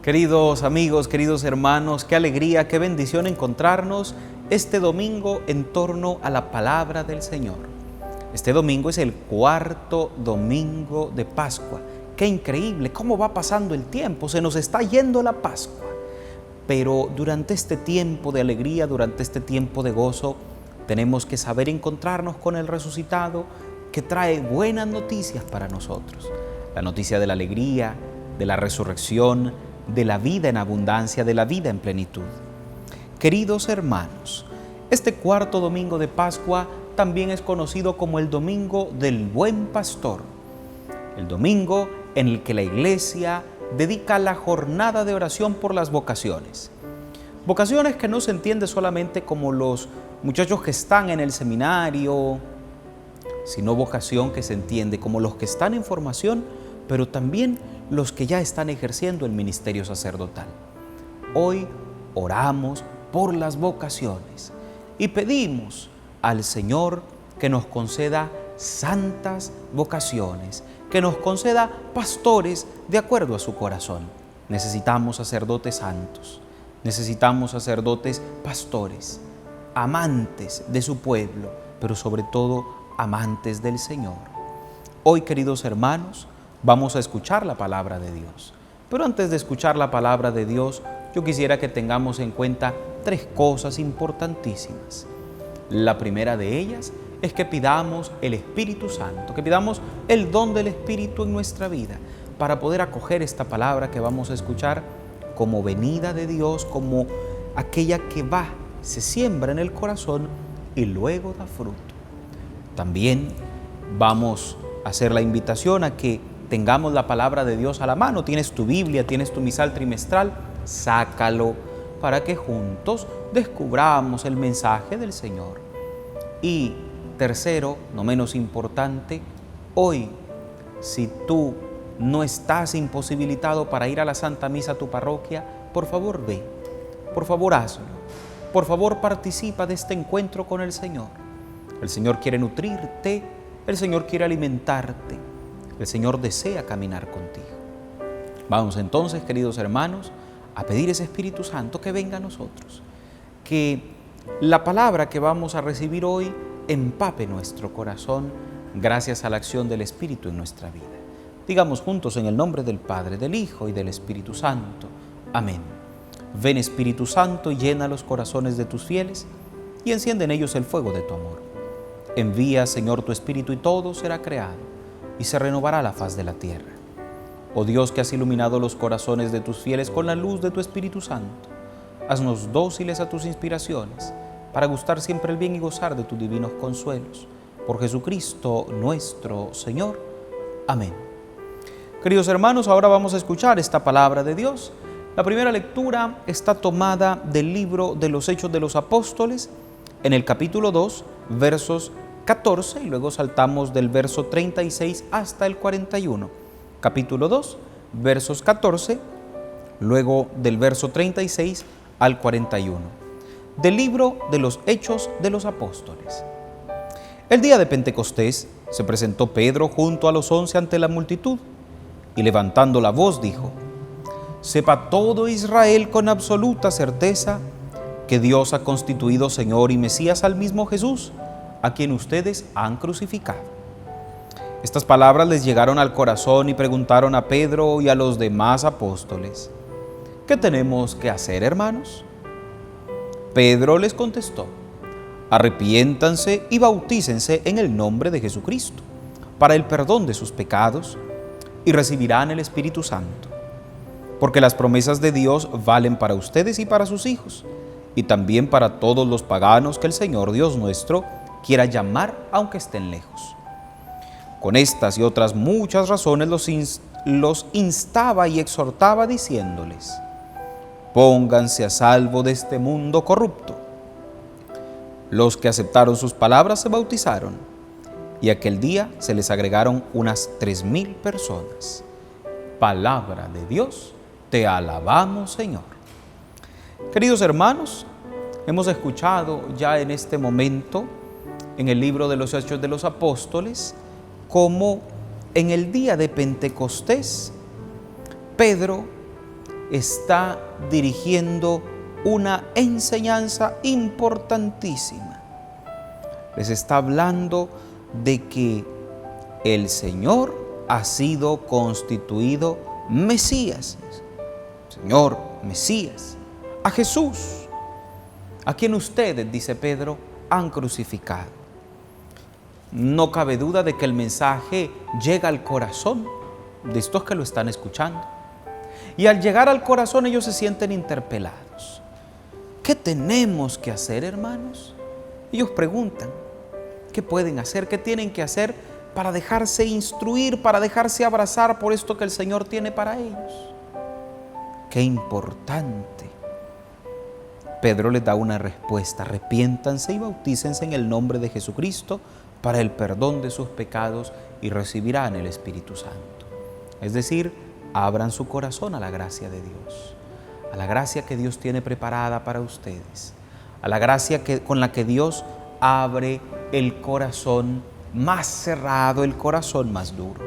Queridos amigos, queridos hermanos, qué alegría, qué bendición encontrarnos este domingo en torno a la palabra del Señor. Este domingo es el cuarto domingo de Pascua. Qué increíble, cómo va pasando el tiempo, se nos está yendo la Pascua. Pero durante este tiempo de alegría, durante este tiempo de gozo, tenemos que saber encontrarnos con el resucitado que trae buenas noticias para nosotros. La noticia de la alegría, de la resurrección, de la vida en abundancia, de la vida en plenitud. Queridos hermanos, este cuarto domingo de Pascua también es conocido como el Domingo del Buen Pastor. El domingo en el que la Iglesia dedica la jornada de oración por las vocaciones. Vocaciones que no se entiende solamente como los muchachos que están en el seminario, sino vocación que se entiende como los que están en formación, pero también los que ya están ejerciendo el ministerio sacerdotal. Hoy oramos por las vocaciones y pedimos al Señor que nos conceda santas vocaciones, que nos conceda pastores de acuerdo a su corazón. Necesitamos sacerdotes santos, necesitamos sacerdotes pastores, amantes de su pueblo, pero sobre todo amantes del Señor. Hoy, queridos hermanos, vamos a escuchar la palabra de Dios. Pero antes de escuchar la palabra de Dios, yo quisiera que tengamos en cuenta tres cosas importantísimas. La primera de ellas es que pidamos el Espíritu Santo, que pidamos el don del Espíritu en nuestra vida para poder acoger esta palabra que vamos a escuchar como venida de Dios, como aquella que va, se siembra en el corazón y luego da fruto. También vamos a hacer la invitación a que tengamos la palabra de Dios a la mano. Tienes tu Biblia, tienes tu misal trimestral, sácalo para que juntos descubramos el mensaje del Señor. Y tercero, no menos importante, hoy, si tú no estás imposibilitado para ir a la Santa Misa a tu parroquia, por favor ve, por favor hazlo, por favor participa de este encuentro con el Señor. El Señor quiere nutrirte, el Señor quiere alimentarte. El Señor desea caminar contigo. Vamos entonces, queridos hermanos, a pedir ese Espíritu Santo que venga a nosotros. Que la palabra que vamos a recibir hoy empape nuestro corazón gracias a la acción del Espíritu en nuestra vida. Digamos juntos en el nombre del Padre, del Hijo y del Espíritu Santo. Amén. Ven, Espíritu Santo, y llena los corazones de tus fieles y enciende en ellos el fuego de tu amor. Envía, Señor, tu Espíritu y todo será creado y se renovará la faz de la tierra. Oh Dios, que has iluminado los corazones de tus fieles con la luz de tu Espíritu Santo, haznos dóciles a tus inspiraciones, para gustar siempre el bien y gozar de tus divinos consuelos. Por Jesucristo nuestro Señor. Amén. Queridos hermanos, ahora vamos a escuchar esta palabra de Dios. La primera lectura está tomada del libro de los Hechos de los Apóstoles, en el capítulo 2, versos 14, y luego saltamos del verso 36 hasta el 41. Capítulo 2, versos 14, luego del verso 36 al 41. Del libro de los Hechos de los Apóstoles. El día de Pentecostés se presentó Pedro junto a los 11 ante la multitud, y levantando la voz dijo: Sepa todo Israel con absoluta certeza que Dios ha constituido Señor y Mesías al mismo Jesús, a quien ustedes han crucificado. Estas palabras les llegaron al corazón y preguntaron a Pedro y a los demás apóstoles: ¿qué tenemos que hacer, hermanos? Pedro les contestó: arrepiéntanse y bautícense en el nombre de Jesucristo, para el perdón de sus pecados, y recibirán el Espíritu Santo. Porque las promesas de Dios valen para ustedes y para sus hijos, y también para todos los paganos que el Señor Dios nuestro quiera llamar aunque estén lejos. Con estas y otras muchas razones los instaba y exhortaba diciéndoles: pónganse a salvo de este mundo corrupto. Los que aceptaron sus palabras se bautizaron, y aquel día se les agregaron unas 3,000 personas. Palabra de Dios, te alabamos, Señor. Queridos hermanos, hemos escuchado ya en este momento en el libro de los Hechos de los Apóstoles cómo en el día de Pentecostés Pedro está dirigiendo una enseñanza importantísima. Les está hablando de que el Señor ha sido constituido Mesías. Señor, Mesías, a Jesús, a quien ustedes, dice Pedro, han crucificado. No cabe duda de que el mensaje llega al corazón de estos que lo están escuchando. Y al llegar al corazón ellos se sienten interpelados. ¿Qué tenemos que hacer, hermanos? Ellos preguntan, ¿qué pueden hacer? ¿Qué tienen que hacer para dejarse instruir, para dejarse abrazar por esto que el Señor tiene para ellos? ¡Qué importante! Pedro les da una respuesta: arrepiéntanse y bautícense en el nombre de Jesucristo para el perdón de sus pecados y recibirán el Espíritu Santo. Es decir, abran su corazón a la gracia de Dios, a la gracia que Dios tiene preparada para ustedes, a la gracia con la que Dios abre el corazón más cerrado, el corazón más duro.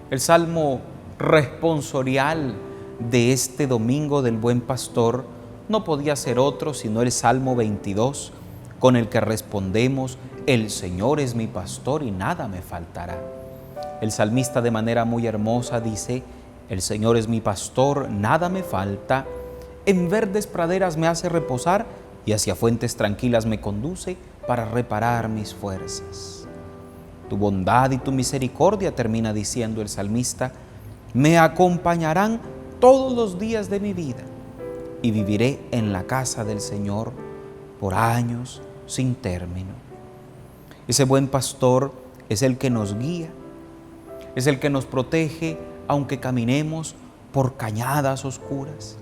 El salmo responsorial de este domingo del Buen Pastor no podía ser otro sino el Salmo 22, con el que respondemos: el Señor es mi pastor y nada me faltará. El salmista de manera muy hermosa dice: el Señor es mi pastor, nada me falta, en verdes praderas me hace reposar y hacia fuentes tranquilas me conduce para reparar mis fuerzas. Tu bondad y tu misericordia, termina diciendo el salmista, me acompañarán todos los días de mi vida y viviré en la casa del Señor por años sin término. Ese buen pastor es el que nos guía, es el que nos protege aunque caminemos por cañadas oscuras.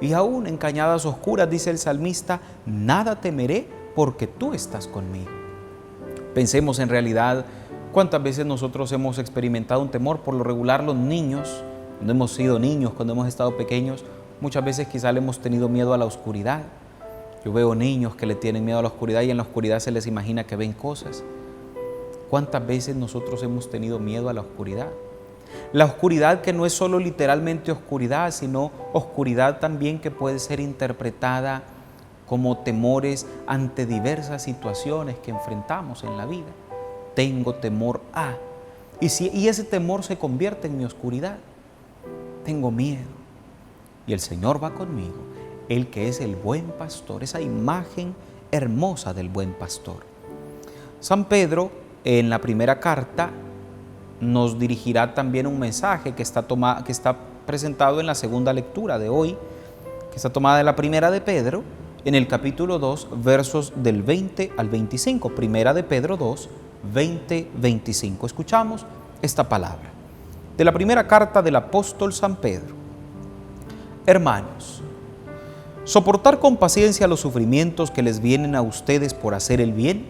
Y aún en cañadas oscuras, dice el salmista, nada temeré porque tú estás conmigo. Pensemos en realidad cuántas veces nosotros hemos experimentado un temor. Por lo regular los niños, cuando hemos sido niños, cuando hemos estado pequeños, muchas veces quizá le hemos tenido miedo a la oscuridad. Yo veo niños que le tienen miedo a la oscuridad y en la oscuridad se les imagina que ven cosas. ¿Cuántas veces nosotros hemos tenido miedo a la oscuridad? La oscuridad que no es solo literalmente oscuridad, sino oscuridad también que puede ser interpretada como temores ante diversas situaciones que enfrentamos en la vida. Tengo temor a, y ese temor se convierte en mi oscuridad. Tengo miedo y el Señor va conmigo, el que es el buen pastor, esa imagen hermosa del buen pastor. San Pedro, en la primera carta, nos dirigirá también un mensaje que está presentado en la segunda lectura de hoy, que está tomada de la primera de Pedro, en el capítulo 2, versos del 20 al 25. Primera de Pedro 2, 20, 25. Escuchamos esta palabra de la primera carta del apóstol San Pedro. Hermanos, soportar con paciencia los sufrimientos que les vienen a ustedes por hacer el bien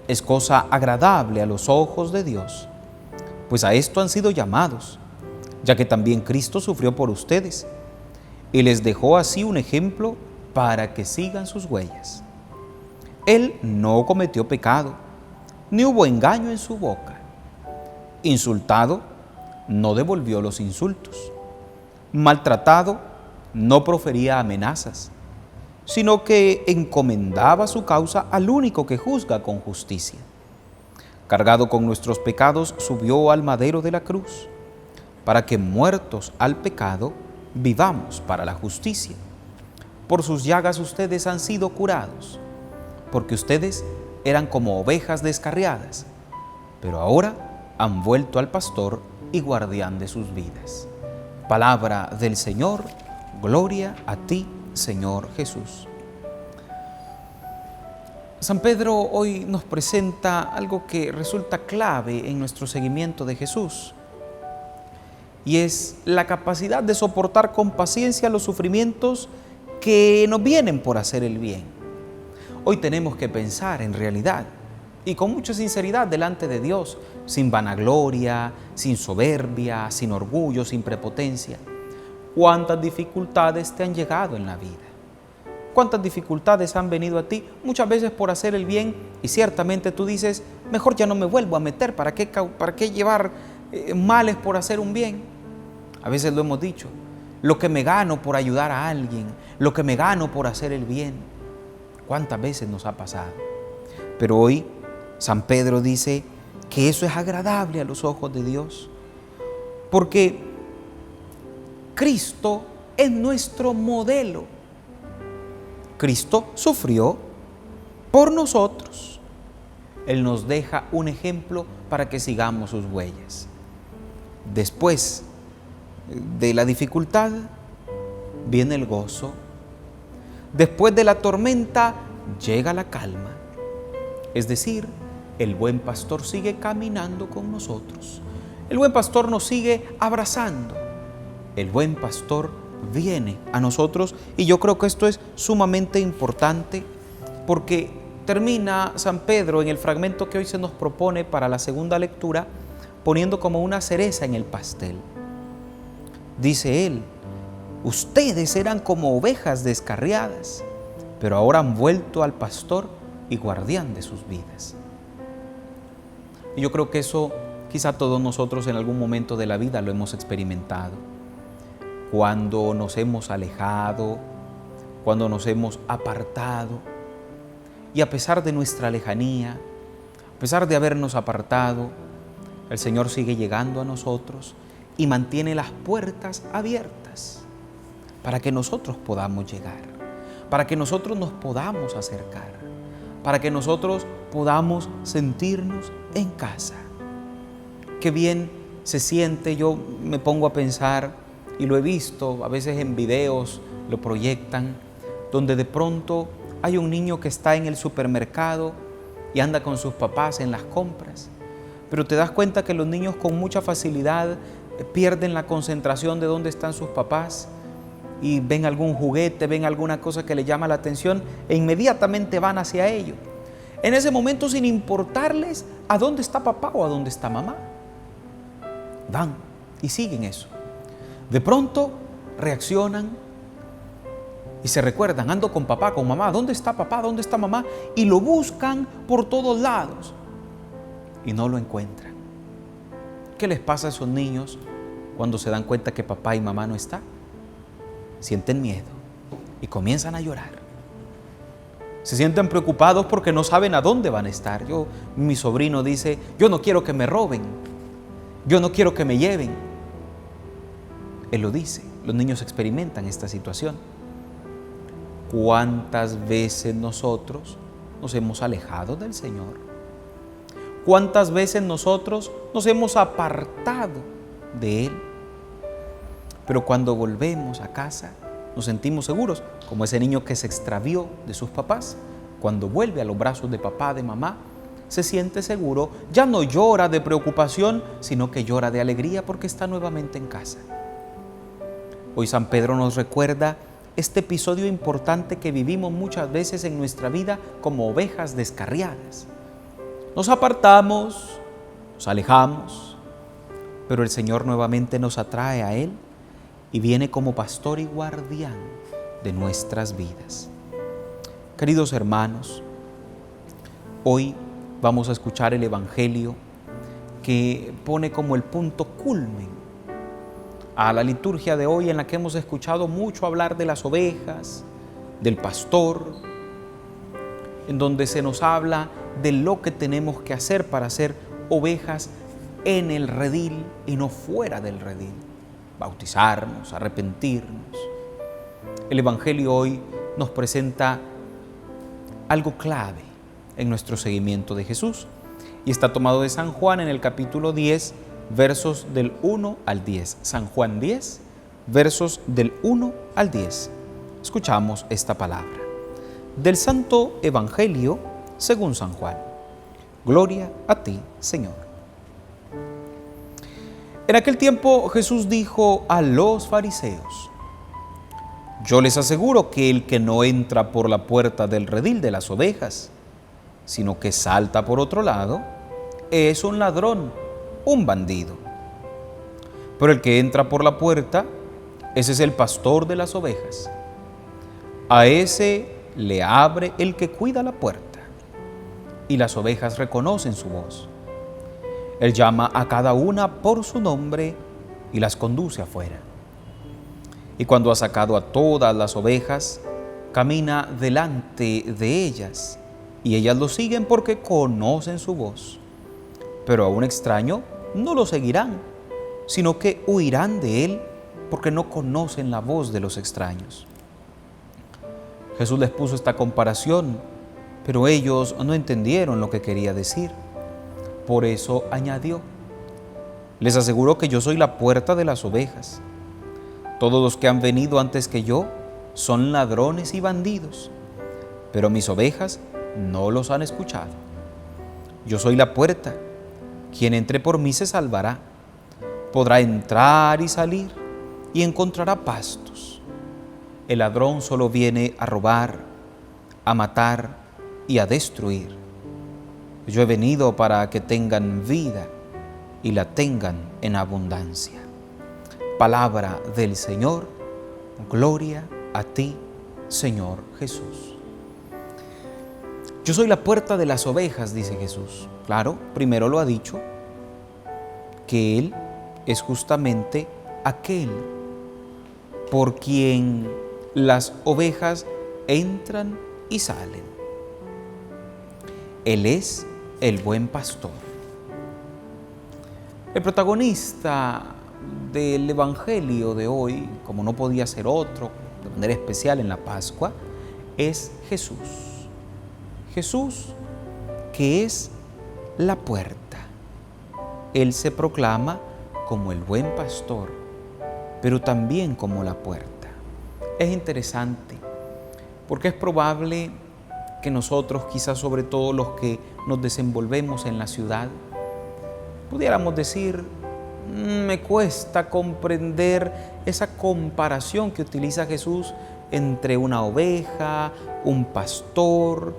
es cosa agradable a los ojos de Dios, pues a esto han sido llamados, ya que también Cristo sufrió por ustedes y les dejó así un ejemplo para que sigan sus huellas. Él no cometió pecado, ni hubo engaño en su boca. Insultado, no devolvió los insultos. Maltratado, no profería amenazas, sino que encomendaba su causa al único que juzga con justicia. Cargado con nuestros pecados, subió al madero de la cruz, para que muertos al pecado, vivamos para la justicia. Por sus llagas ustedes han sido curados, porque ustedes eran como ovejas descarriadas, pero ahora han vuelto al pastor y guardián de sus vidas. Palabra del Señor, gloria a ti, Señor Jesús. San Pedro hoy nos presenta algo que resulta clave en nuestro seguimiento de Jesús, y es la capacidad de soportar con paciencia los sufrimientos que nos vienen por hacer el bien. Hoy tenemos que pensar en realidad y con mucha sinceridad delante de Dios, sin vanagloria, sin soberbia, sin orgullo, sin prepotencia. ¿Cuántas dificultades te han llegado en la vida? ¿Cuántas dificultades han venido a ti? Muchas veces por hacer el bien, y ciertamente tú dices, mejor ya no me vuelvo a meter, ¿para qué llevar males por hacer un bien? A veces lo hemos dicho, lo que me gano por ayudar a alguien, lo que me gano por hacer el bien. ¿Cuántas veces nos ha pasado? Pero hoy San Pedro dice que eso es agradable a los ojos de Dios, porque Cristo es nuestro modelo. Cristo sufrió por nosotros. Él nos deja un ejemplo para que sigamos sus huellas. Después de la dificultad viene el gozo. Después de la tormenta llega la calma. Es decir, el buen pastor sigue caminando con nosotros. El buen pastor nos sigue abrazando. El buen pastor viene a nosotros, y yo creo que esto es sumamente importante, porque termina San Pedro en el fragmento que hoy se nos propone para la segunda lectura poniendo como una cereza en el pastel. Dice él: ustedes eran como ovejas descarriadas, pero ahora han vuelto al pastor y guardián de sus vidas. Y yo creo que eso quizá todos nosotros en algún momento de la vida lo hemos experimentado. Cuando nos hemos alejado, cuando nos hemos apartado, y a pesar de nuestra lejanía, a pesar de habernos apartado, el Señor sigue llegando a nosotros y mantiene las puertas abiertas para que nosotros podamos llegar, para que nosotros nos podamos acercar, para que nosotros podamos sentirnos en casa. Qué bien se siente, yo me pongo a pensar, y lo he visto, a veces en videos lo proyectan, donde de pronto hay un niño que está en el supermercado y anda con sus papás en las compras, pero te das cuenta que los niños con mucha facilidad pierden la concentración de dónde están sus papás, y ven algún juguete, ven alguna cosa que les llama la atención e inmediatamente van hacia ello. En ese momento, sin importarles a dónde está papá o a dónde está mamá, van y siguen eso. De pronto reaccionan y se recuerdan: ando con papá, con mamá, ¿dónde está papá? ¿Dónde está mamá? Y lo buscan por todos lados y no lo encuentran. ¿Qué les pasa a esos niños cuando se dan cuenta que papá y mamá no están? Sienten miedo y comienzan a llorar. Se sienten preocupados porque no saben a dónde van a estar. Mi sobrino dice: yo no quiero que me roben, yo no quiero que me lleven. Él lo dice, los niños experimentan esta situación. ¿Cuántas veces nosotros nos hemos alejado del Señor? ¿Cuántas veces nosotros nos hemos apartado de Él? Pero cuando volvemos a casa nos sentimos seguros, como ese niño que se extravió de sus papás. Cuando vuelve a los brazos de papá, de mamá, se siente seguro, ya no llora de preocupación, sino que llora de alegría porque está nuevamente en casa. Hoy San Pedro nos recuerda este episodio importante que vivimos muchas veces en nuestra vida como ovejas descarriadas. Nos apartamos, nos alejamos, pero el Señor nuevamente nos atrae a Él y viene como pastor y guardián de nuestras vidas. Queridos hermanos, hoy vamos a escuchar el Evangelio que pone como el punto culmen a la liturgia de hoy, en la que hemos escuchado mucho hablar de las ovejas, del pastor, en donde se nos habla de lo que tenemos que hacer para ser ovejas en el redil y no fuera del redil. Bautizarnos, arrepentirnos. El Evangelio hoy nos presenta algo clave en nuestro seguimiento de Jesús, y está tomado de San Juan en el capítulo 10, versos del 1 al 10. San Juan 10, versos del 1 al 10. Escuchamos esta palabra del Santo Evangelio según San Juan. Gloria a ti, Señor. En aquel tiempo Jesús dijo a los fariseos: yo les aseguro que el que no entra por la puerta del redil de las ovejas, sino que salta por otro lado, es un ladrón, un bandido. Pero el que entra por la puerta, ese es el pastor de las ovejas. A ese le abre el que cuida la puerta, y las ovejas reconocen su voz. Él llama a cada una por su nombre y las conduce afuera. Y cuando ha sacado a todas las ovejas, camina delante de ellas, y ellas lo siguen porque conocen su voz. Pero a un extraño no lo seguirán, sino que huirán de él, porque no conocen la voz de los extraños. Jesús les puso esta comparación, pero ellos no entendieron lo que quería decir. Por eso añadió: les aseguro que yo soy la puerta de las ovejas. Todos los que han venido antes que yo son ladrones y bandidos, pero mis ovejas no los han escuchado. Yo soy la puerta. Quien entre por mí se salvará. Podrá entrar y salir y encontrará pastos. El ladrón solo viene a robar, a matar y a destruir. Yo he venido para que tengan vida y la tengan en abundancia. Palabra del Señor. Gloria a ti, Señor Jesús. Yo soy la puerta de las ovejas, dice Jesús. Claro, primero lo ha dicho, que Él es justamente aquel por quien las ovejas entran y salen. Él es el buen pastor. El protagonista del Evangelio de hoy, como no podía ser otro, de manera especial en la Pascua, es Jesús. Jesús, que es la puerta. Él se proclama como el buen pastor, pero también como la puerta. Es interesante, porque es probable que nosotros, quizás sobre todo los que nos desenvolvemos en la ciudad, pudiéramos decir: me cuesta comprender esa comparación que utiliza Jesús entre una oveja, un pastor,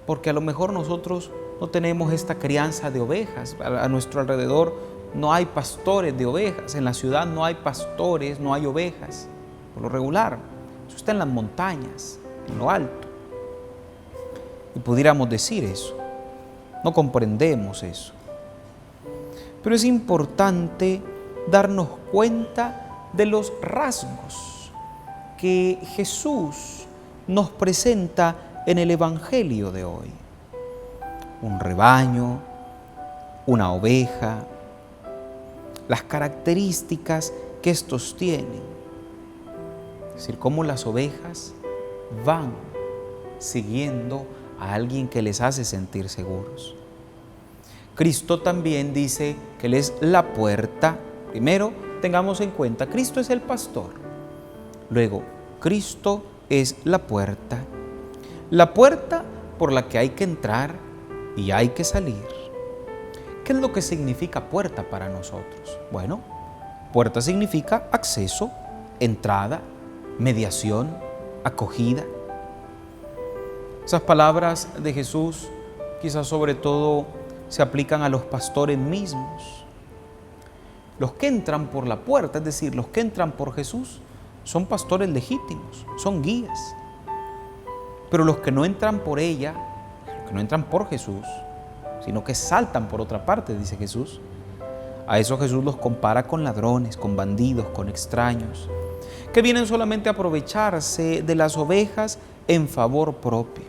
porque a lo mejor nosotros no tenemos esta crianza de ovejas. A nuestro alrededor no hay pastores de ovejas, en la ciudad no hay pastores, no hay ovejas, por lo regular. Eso está en las montañas, en lo alto. Y pudiéramos decir eso, no comprendemos eso. Pero es importante darnos cuenta de los rasgos que Jesús nos presenta en el Evangelio de hoy. Un rebaño, una oveja, las características que estos tienen. Es decir, cómo las ovejas van siguiendo a alguien que les hace sentir seguros. Cristo también dice que Él es la puerta. Primero, tengamos en cuenta, Cristo es el pastor. Luego, Cristo es la puerta. La puerta por la que hay que entrar y hay que salir. ¿Qué es lo que significa puerta para nosotros? Bueno, puerta significa acceso, entrada, mediación, acogida. Esas palabras de Jesús quizás sobre todo se aplican a los pastores mismos. Los que entran por la puerta, es decir, los que entran por Jesús, son pastores legítimos, son guías. Pero los que no entran por ella, los que no entran por Jesús, sino que saltan por otra parte, dice Jesús, a eso Jesús los compara con ladrones, con bandidos, con extraños, que vienen solamente a aprovecharse de las ovejas en favor propio.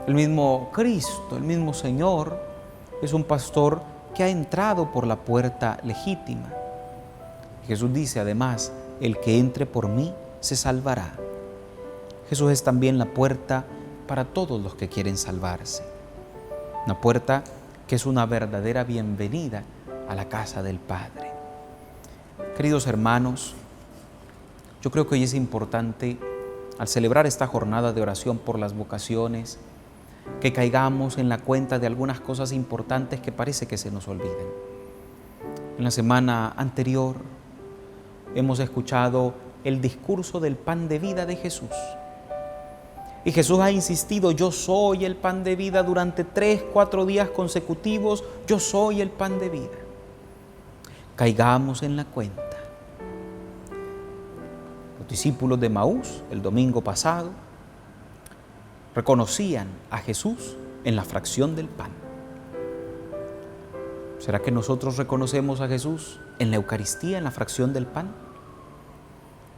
El mismo Cristo, el mismo Señor, es un pastor que ha entrado por la puerta legítima. Jesús dice además: el que entre por mí se salvará. Jesús es también la puerta para todos los que quieren salvarse. Una puerta que es una verdadera bienvenida a la casa del Padre. Queridos hermanos, yo creo que hoy es importante, al celebrar esta jornada de oración por las vocaciones, que caigamos en la cuenta de algunas cosas importantes que parece que se nos olviden. En la semana anterior hemos escuchado el discurso del pan de vida de Jesús. Y Jesús ha insistido: yo soy el pan de vida. Durante 3-4 días consecutivos, yo soy el pan de vida. Caigamos en la cuenta. Los discípulos de Emaús, el domingo pasado, reconocían a Jesús en la fracción del pan. ¿Será que nosotros reconocemos a Jesús en la Eucaristía, en la fracción del pan?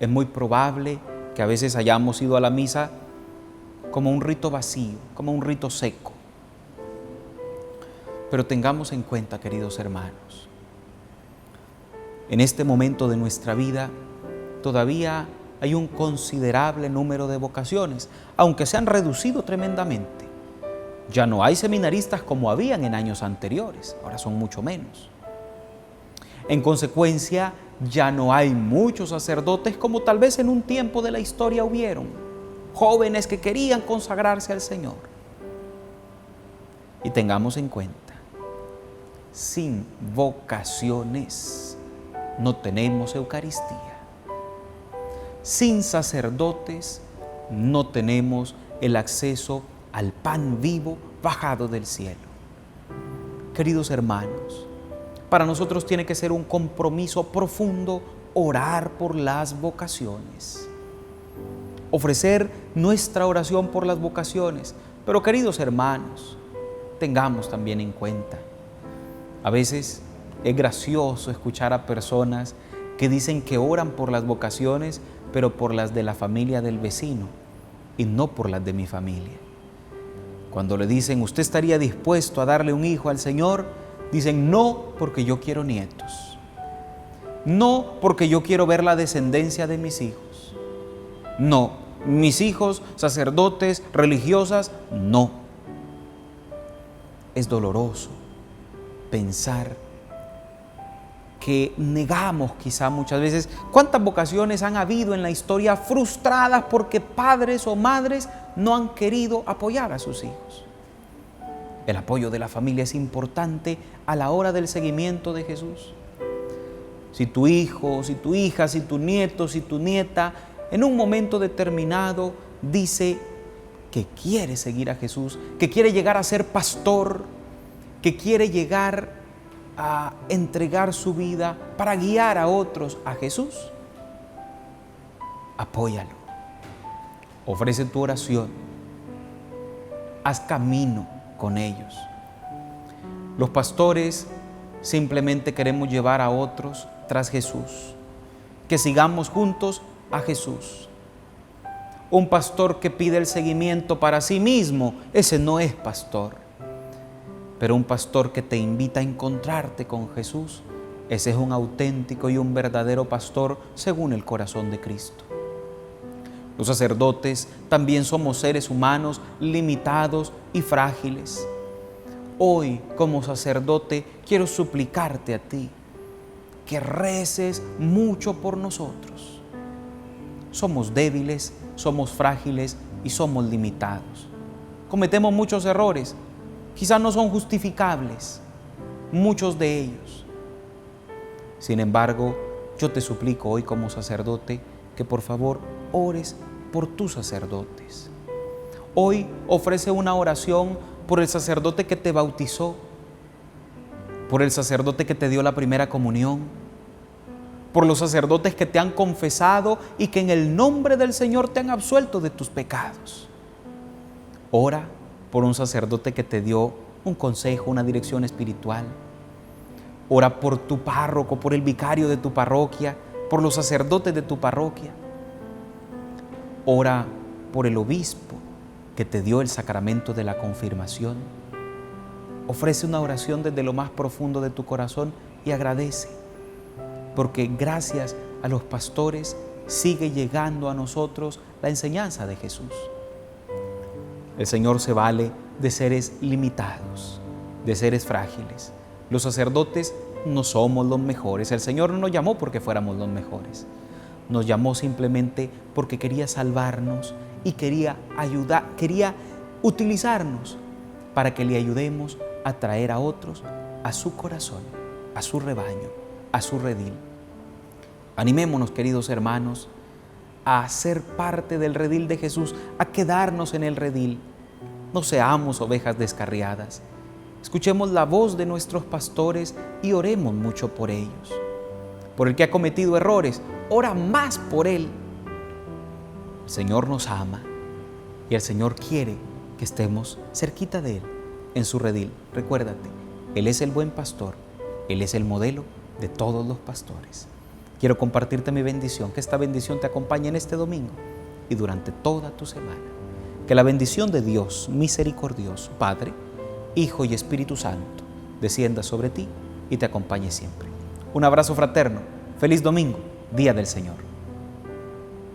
Es muy probable que a veces hayamos ido a la misa como un rito vacío, como un rito seco. Pero tengamos en cuenta, queridos hermanos, en este momento de nuestra vida todavía hay un considerable número de vocaciones, aunque se han reducido tremendamente. Ya no hay seminaristas como habían en años anteriores, ahora son mucho menos. En consecuencia, ya no hay muchos sacerdotes como tal vez en un tiempo de la historia hubieron, jóvenes que querían consagrarse al Señor. Y tengamos en cuenta, sin vocaciones no tenemos Eucaristía. Sin sacerdotes no tenemos el acceso al pan vivo bajado del cielo. Queridos hermanos, para nosotros tiene que ser un compromiso profundo orar por las vocaciones, ofrecer nuestra oración por las vocaciones. Pero queridos hermanos, tengamos también en cuenta, a veces es gracioso escuchar a personas que dicen que oran por las vocaciones, pero por las de la familia del vecino y no por las de mi familia. Cuando le dicen, ¿usted estaría dispuesto a darle un hijo al Señor? Dicen, no, porque yo quiero nietos. No, porque yo quiero ver la descendencia de mis hijos. No, mis hijos, sacerdotes, religiosas, no. Es doloroso pensar que negamos quizá muchas veces. ¿Cuántas vocaciones han habido en la historia frustradas porque padres o madres no han querido apoyar a sus hijos? El apoyo de la familia es importante a la hora del seguimiento de Jesús. Si tu hijo, si tu hija, si tu nieto, si tu nieta, en un momento determinado dice que quiere seguir a Jesús, que quiere llegar a ser pastor, que quiere llegar a entregar su vida para guiar a otros a Jesús, apóyalo, ofrece tu oración, haz camino con ellos. Los pastores simplemente queremos llevar a otros tras Jesús, que sigamos juntos a Jesús. Un pastor que pide el seguimiento para sí mismo, ese no es pastor. Pero un pastor que te invita a encontrarte con Jesús, ese es un auténtico y un verdadero pastor según el corazón de Cristo. Los sacerdotes también somos seres humanos limitados y frágiles. Hoy, como sacerdote, quiero suplicarte a ti que reces mucho por nosotros. Somos débiles, somos frágiles y somos limitados. Cometemos muchos errores. Quizás no son justificables, muchos de ellos. Sin embargo, yo te suplico hoy como sacerdote que por favor ores por tus sacerdotes. Hoy ofrece una oración por el sacerdote que te bautizó, por el sacerdote que te dio la primera comunión, por los sacerdotes que te han confesado y que en el nombre del Señor te han absuelto de tus pecados. Ora por un sacerdote que te dio un consejo, una dirección espiritual. Ora por tu párroco, por el vicario de tu parroquia, por los sacerdotes de tu parroquia. Ora por el obispo que te dio el sacramento de la confirmación. Ofrece una oración desde lo más profundo de tu corazón y agradece, porque gracias a los pastores sigue llegando a nosotros la enseñanza de Jesús. El Señor se vale de seres limitados, de seres frágiles. Los sacerdotes no somos los mejores. El Señor no nos llamó porque fuéramos los mejores. Nos llamó simplemente porque quería salvarnos y quería utilizarnos para que le ayudemos a traer a otros a su corazón, a su rebaño, a su redil. Animémonos, queridos hermanos, a ser parte del redil de Jesús, a quedarnos en el redil. No seamos ovejas descarriadas. Escuchemos la voz de nuestros pastores y oremos mucho por ellos. Por el que ha cometido errores, ora más por él. El Señor nos ama y el Señor quiere que estemos cerquita de él, en su redil. Recuérdate, Él es el buen pastor, Él es el modelo de todos los pastores. quiero compartirte mi bendición, que esta bendición te acompañe en este domingo y durante toda tu semana. Que la bendición de Dios misericordioso, Padre, Hijo y Espíritu Santo, descienda sobre ti y te acompañe siempre. Un abrazo fraterno. Feliz domingo, Día del Señor.